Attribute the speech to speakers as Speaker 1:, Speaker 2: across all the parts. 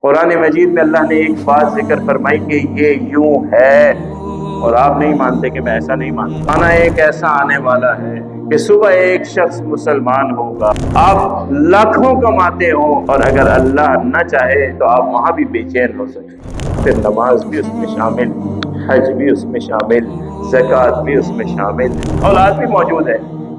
Speaker 1: قرآن مجید میں اللہ نے ایک بات ذکر فرمائی کہ یہ یوں ہے، اور آپ نہیں مانتے کہ میں ایسا نہیں مانتا۔ آنا ایک ایسا آنے والا ہے کہ صبح ایک شخص مسلمان ہوگا، آپ لاکھوں کماتے ہو، اور اگر اللہ نہ چاہے تو آپ وہاں بھی بے چین ہو سکتے، پھر نماز بھی اس میں شامل، حج بھی اس میں شامل، زکوٰۃ بھی اس میں شامل، اولاد بھی موجود ہے،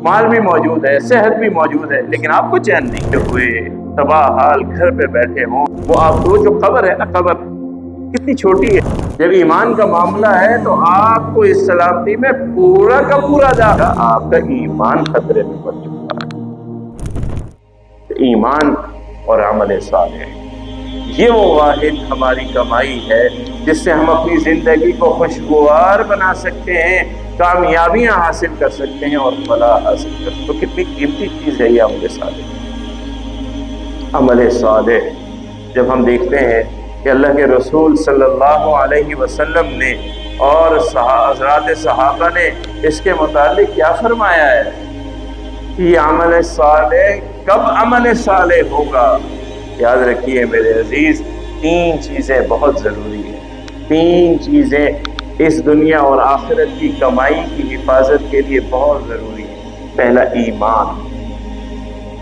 Speaker 1: مال بھی موجود ہے، صحت بھی موجود ہے، لیکن آپ کو چین نہیں ہوئے، تباہ حال گھر پہ بیٹھے ہوں۔ وہ آپ کو جو قبر ہے نا، قبر کتنی چھوٹی ہے، جب ایمان کا معاملہ ہے تو آپ کو اس سلامتی میں پورا کا پورا داخلہ، آپ کا ایمان خطرے میں پڑ چکا ہے۔ ایمان اور عمل صالح، یہ وہ واحد ہماری کمائی ہے جس سے ہم اپنی زندگی کو خوشگوار بنا سکتے ہیں، کامیابیاں حاصل کر سکتے ہیں اور فلاح حاصل کر سکتے ہیں۔ تو کتنی قیمتی چیز ہے یہ عمل صالح۔ عمل صالح جب ہم دیکھتے ہیں کہ اللہ کے رسول صلی اللہ علیہ وسلم نے اور حضرات صحابہ نے اس کے متعلق کیا فرمایا ہے کہ یہ عمل صالح کب عمل صالح ہوگا؟ یاد رکھیے میرے عزیز، تین چیزیں بہت ضروری ہیں، تین چیزیں اس دنیا اور آخرت کی کمائی کی حفاظت کے لیے بہت ضروری ہے۔ پہلا ایمان،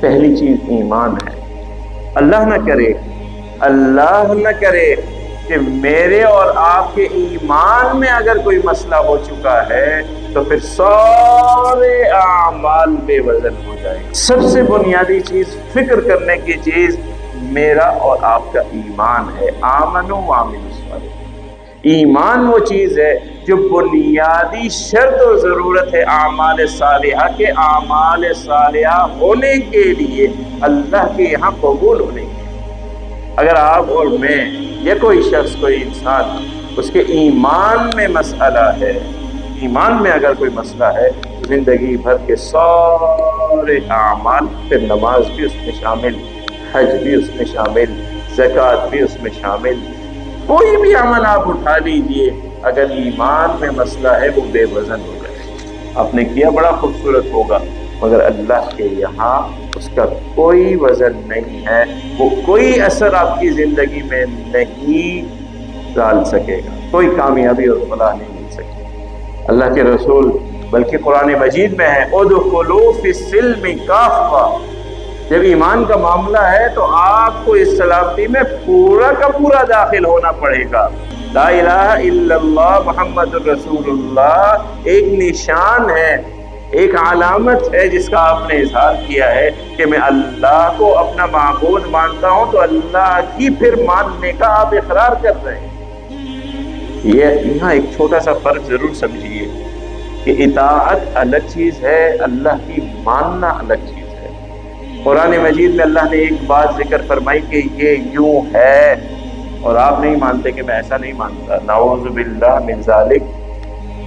Speaker 1: پہلی چیز ایمان ہے۔ اللہ نہ کرے کہ میرے اور آپ کے ایمان میں اگر کوئی مسئلہ ہو چکا ہے تو پھر سارے اعمال بے وزن ہو جائیں۔ سب سے بنیادی چیز، فکر کرنے کی چیز میرا اور آپ کا ایمان ہے۔ آمنوا وعملوا الصالحات، ایمان وہ چیز ہے جو بنیادی شرط و ضرورت ہے اعمال صالحہ کے، اعمال صالحہ ہونے کے لیے، اللہ کے یہاں قبول ہونے کے لیے۔ اگر آپ اور میں یا کوئی شخص، کوئی انسان، اس کے ایمان میں مسئلہ ہے، ایمان میں اگر کوئی مسئلہ ہے، زندگی بھر کے سارے اعمال، پھر نماز بھی اس میں شامل، حج بھی اس میں شامل، زکوٰۃ بھی اس میں شامل، کوئی بھی عمل آپ اٹھا لیجئے، اگر ایمان میں مسئلہ ہے وہ بے وزن ہو جائے۔ آپ نے کیا بڑا خوبصورت ہوگا، مگر اللہ کے یہاں اس کا کوئی وزن نہیں ہے، وہ کوئی اثر آپ کی زندگی میں نہیں ڈال سکے گا، کوئی کامیابی اور فلاح نہیں مل سکے۔ اللہ کے رسول بلکہ قرآن مجید میں ہے ادخلوا فی السلم کافہ، جب ایمان کا معاملہ ہے تو آپ کو اس سلامتی میں پورا کا پورا داخل ہونا پڑے گا۔ لا الہ الا اللہ محمد الرسول اللہ ایک نشان ہے، ایک علامت ہے جس کا آپ نے اظہار کیا ہے کہ میں اللہ کو اپنا معبود مانتا ہوں، تو اللہ کی پھر ماننے کا آپ اقرار کر رہے ہیں۔ یہاں ایک چھوٹا سا فرق ضرور سمجھیے کہ اطاعت الگ چیز ہے، اللہ کی ماننا الگ چیز ہے۔ قرآن مجید میں اللہ نے ایک بات ذکر فرمائی کہ یہ یوں ہے، اور آپ نہیں مانتے کہ میں ایسا نہیں مانتا، نعوذ باللہ من ذالک۔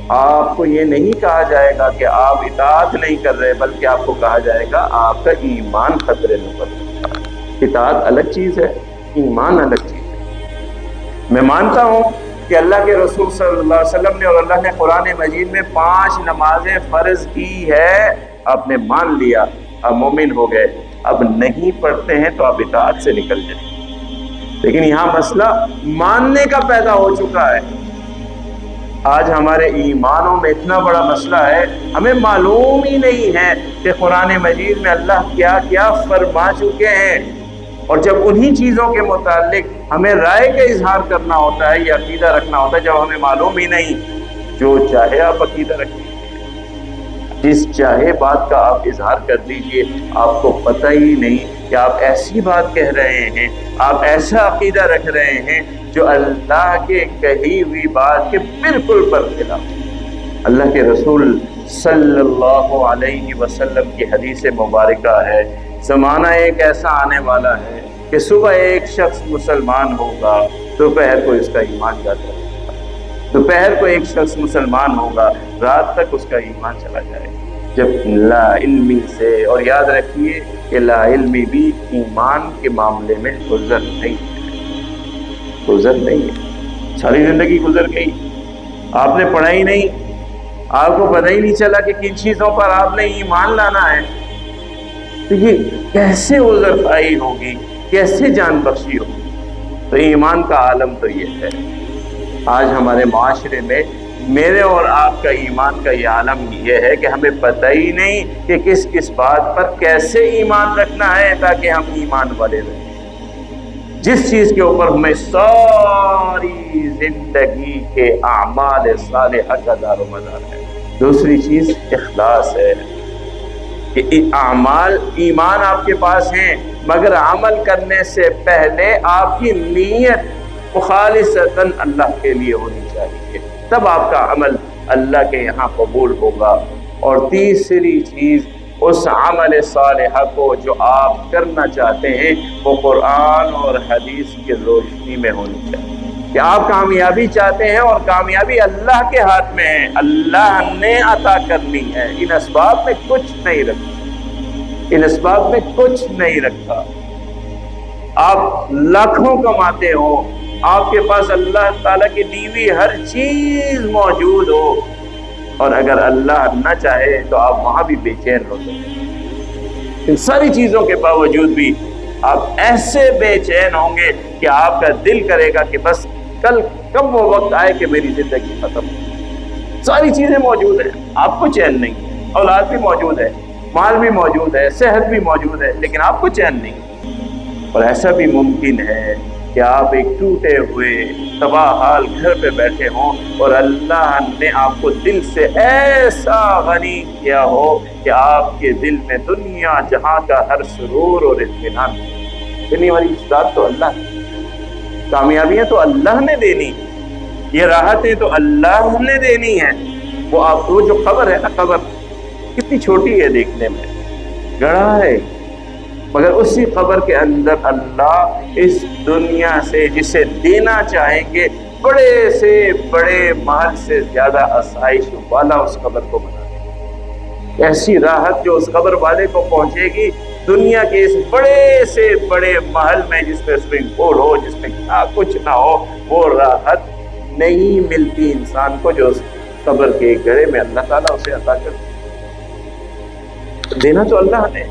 Speaker 1: آپ کو یہ نہیں کہا جائے گا کہ آپ اطاعت نہیں کر رہے، بلکہ آپ کو کہا جائے گا آپ کا ایمان خطرے میں پڑ چکا ہے۔ اطاعت الگ چیز ہے، ایمان الگ چیز ہے۔ میں مانتا ہوں کہ اللہ کے رسول صلی اللہ علیہ وسلم نے اور اللہ نے قرآن مجید میں 5 نمازیں فرض کی ہے، آپ نے مان لیا، آپ مومن ہو گئے۔ اب نہیں پڑھتے ہیں تو آپ اطاعت سے نکل جائیں، لیکن یہاں مسئلہ ماننے کا پیدا ہو چکا ہے۔ آج ہمارے ایمانوں میں اتنا بڑا مسئلہ ہے، ہمیں معلوم ہی نہیں ہے کہ قرآن مجید میں اللہ کیا کیا فرما چکے ہیں، اور جب انہی چیزوں کے متعلق ہمیں رائے کا اظہار کرنا ہوتا ہے یا عقیدہ رکھنا ہوتا ہے، جب ہمیں معلوم ہی نہیں، جو چاہے آپ عقیدہ رکھیں، جس چاہے بات کا آپ اظہار کر دیجئے، آپ کو پتہ ہی نہیں کہ آپ ایسی بات کہہ رہے ہیں، آپ ایسا عقیدہ رکھ رہے ہیں جو اللہ کے کہی ہوئی بات کے بالکل برخلاف۔ اللہ کے رسول صلی اللہ علیہ وسلم کی حدیث مبارکہ ہے، زمانہ ایک ایسا آنے والا ہے کہ صبح ایک شخص مسلمان ہوگا، دوپہر کو اس کا ایمان جاتا ہے، دوپہر کو ایک شخص مسلمان ہوگا، رات تک اس کا ایمان چلا جائے گا۔ جب لا علمی سے، اور یاد رکھیے کہ لا علمی بھی ایمان کے معاملے میں گزر نہیں ہے، ساری زندگی گزر گئی، آپ نے پڑھا ہی نہیں، آپ کو پتہ ہی نہیں چلا کہ کن چیزوں پر آپ نے ایمان لانا ہے، تو یہ کیسے عذر پائی ہوگی، کیسے جان بخشی ہوگی؟ تو ایمان کا عالم تو یہ ہے۔ آج ہمارے معاشرے میں میرے اور آپ کا ایمان کا یہ عالم یہ ہے کہ ہمیں پتہ ہی نہیں کہ کس کس بات پر کیسے ایمان رکھنا ہے تاکہ ہم ایمان والے رہیں۔ جس چیز کے اوپر ہمیں ساری زندگی کے اعمال صالحہ کا دار و مدار ہے۔ دوسری چیز اخلاص ہے کہ اعمال ایمان آپ کے پاس ہیں، مگر عمل کرنے سے پہلے آپ کی نیت خالصتاً اللہ کے لیے ہونی چاہیے، تب آپ کا عمل اللہ کے یہاں قبول ہوگا۔ اور تیسری چیز اس عمل صالحہ کو جو آپ کرنا چاہتے ہیں وہ قرآن اور حدیث کی روشنی میں ہونی چاہیے کہ آپ کامیابی چاہتے ہیں اور کامیابی اللہ کے ہاتھ میں ہے، اللہ نے عطا کرنی ہے، ان اسباب میں کچھ نہیں رکھا، ان اسباب میں کچھ نہیں رکھا۔ آپ لاکھوں کماتے ہو، آپ کے پاس اللہ تعالیٰ کی دی ہوئی ہر چیز موجود ہو، اور اگر اللہ نہ چاہے تو آپ وہاں بھی بے چین ہو سکتے ہیں۔ ان ساری چیزوں کے باوجود بھی آپ ایسے بے چین ہوں گے کہ آپ کا دل کرے گا کہ بس کل کب وہ وقت آئے کہ میری زندگی ختم ہو۔ ساری چیزیں موجود ہیں، آپ کو چین نہیں ہے، اولاد بھی موجود ہے، مال بھی موجود ہے، صحت بھی موجود ہے، لیکن آپ کو چین نہیں۔ اور ایسا بھی ممکن ہے کہ آپ ایک ٹوٹے ہوئے تباہ حال گھر پہ بیٹھے ہوں اور اللہ نے آپ کو دل سے ایسا غنی کیا ہو کہ آپ کے دل میں دنیا جہاں کا ہر سرور اور اطمینان دینے والی ذات تو اللہ ہے۔ کامیابیاں تو اللہ نے دینی، یہ راحتیں تو اللہ نے دینی ہیں۔ وہ آپ کو جو خبر ہے نا، خبر کتنی چھوٹی ہے دیکھنے میں، گڑھا ہے، مگر اسی قبر کے اندر اللہ اس دنیا سے جسے دینا چاہیں گے بڑے سے بڑے محل سے زیادہ آسائش والا اس قبر کو بنا دے گا۔ ایسی راحت جو اس قبر والے کو پہنچے گی دنیا کے اس بڑے سے بڑے محل میں جس میں سوئمنگ پول ہو، جس میں کیا کچھ نہ ہو، وہ راحت نہیں ملتی انسان کو جو اس قبر کے گڑھے میں اللہ تعالیٰ اسے عطا کر دینا تو اللہ نے۔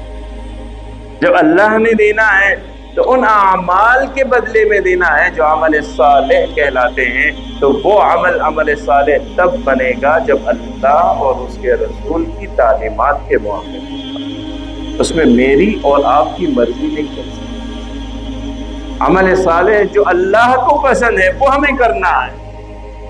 Speaker 1: جب اللہ نے دینا ہے تو ان اعمال کے بدلے میں دینا ہے جو عمل صالح کہلاتے ہیں، تو وہ عمل صالح تب بنے گا جب اللہ اور اس کے رسول کی تعلیمات کے موافق ہوگا۔ اس میں میری اور آپ کی مرضی نہیں چل سکتی۔ عمل صالح جو اللہ کو پسند ہے وہ ہمیں کرنا ہے،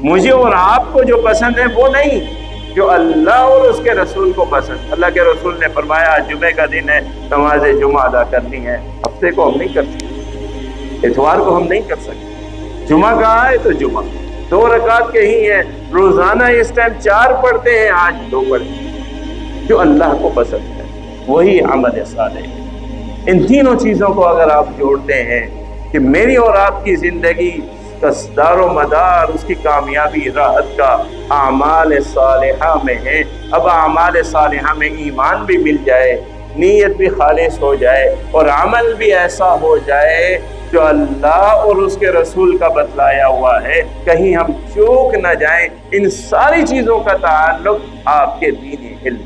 Speaker 1: مجھے اور آپ کو جو پسند ہے وہ نہیں، جو اللہ اور اس کے رسول کو پسند۔ اللہ کے رسول نے فرمایا جمعہ کا دن ہے، نماز جمعہ ادا کرنی ہے، ہفتے کو ہم نہیں کر سکتے، اتوار کو ہم نہیں کر سکتے، جمعہ کہاں ہے تو جمعہ 2 رکعت کے ہی ہیں، روزانہ اس ٹائم 4 پڑھتے ہیں، آج 2 پڑھتے ہیں، جو اللہ کو پسند ہے وہی عمل صالح ہے۔ ان تینوں چیزوں کو اگر آپ جوڑتے ہیں کہ میری اور آپ کی زندگی کا دار و مدار، اس کی کامیابی راحت کا اعمال صالحہ میں ہے، اب اعمال صالحہ میں ایمان بھی مل جائے، نیت بھی خالص ہو جائے اور عمل بھی ایسا ہو جائے جو اللہ اور اس کے رسول کا بتلایا ہوا ہے، کہیں ہم چوک نہ جائیں، ان ساری چیزوں کا تعلق آپ کے دینی علم